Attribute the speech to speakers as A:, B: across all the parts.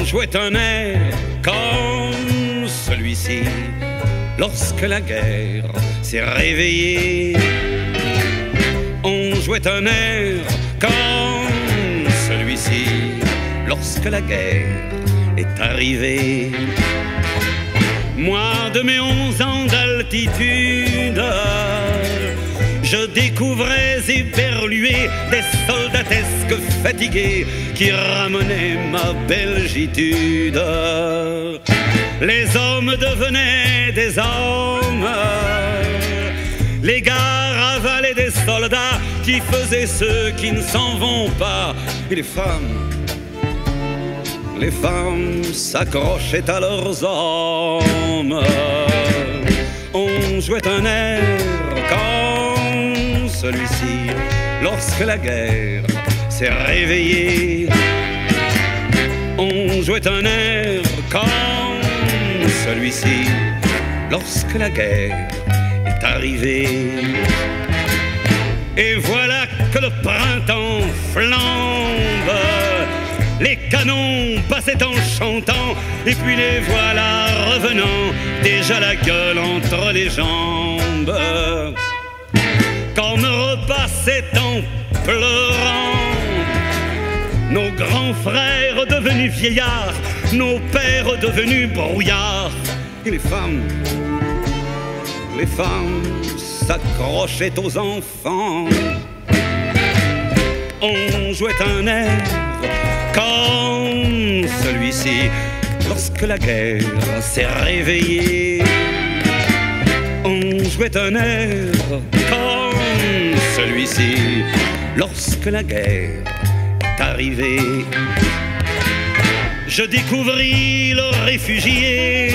A: jouait un air comme celui-ci lorsque la guerre s'est réveillée. On jouait un air comme celui-ci lorsque la guerre est arrivée. Moi, de mes 11 ans d'altitude, je découvrais éberlué des soldatesques fatigués qui ramenaient ma belgitude. Les hommes devenaient des hommes, les gars ravalaient des soldats qui faisaient ceux qui ne s'en vont pas. Et les femmes s'accrochaient à leurs hommes. On jouait un air comme celui-ci lorsque la guerre s'est réveillée. On jouait un air comme celui-ci lorsque la guerre est arrivée. Et voilà que le printemps flambe, les canons passaient en chantant, et puis les voilà revenant, déjà la gueule entre les jambes. Comme repassaient en pleurant nos grands frères devenus vieillards, nos pères devenus brouillards. Et les femmes s'accrochaient aux enfants. On jouait un air comme celui-ci lorsque la guerre s'est réveillée. On jouait un air comme celui-ci lorsque la guerre est arrivée. Je découvris le réfugié.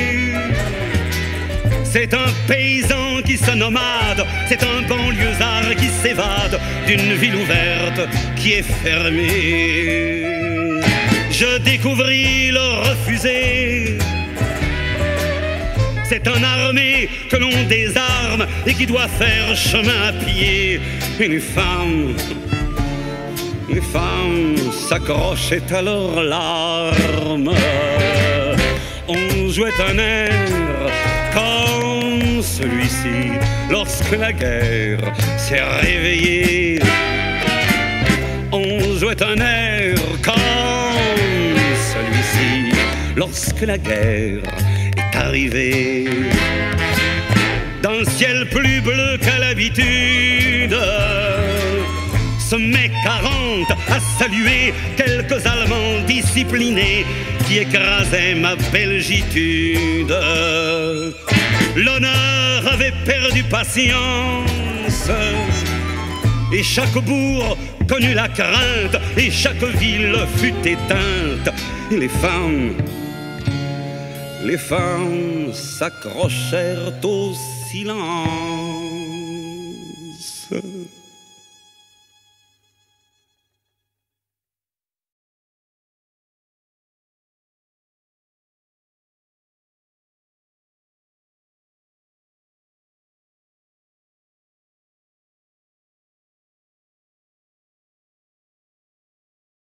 A: C'est un paysan qui se nomade, c'est un banlieusard qui s'évade d'une ville ouverte qui est fermée. Je découvris le refusé. C'est un armé que l'on désarme et qui doit faire chemin à pied. Et les femmes s'accrochaient à leurs larmes. On jouait un air comme celui-ci lorsque la guerre s'est réveillée. On jouait un air comme celui-ci lorsque la guerre est arrivée. D'un ciel plus bleu qu'à l'habitude, ce mai 40 a salué quelques Allemands disciplinés qui écrasaient ma belgitude. L'honneur avait perdu patience, et chaque bourg connut la crainte, et chaque ville fut éteinte. Et les femmes s'accrochèrent au silence.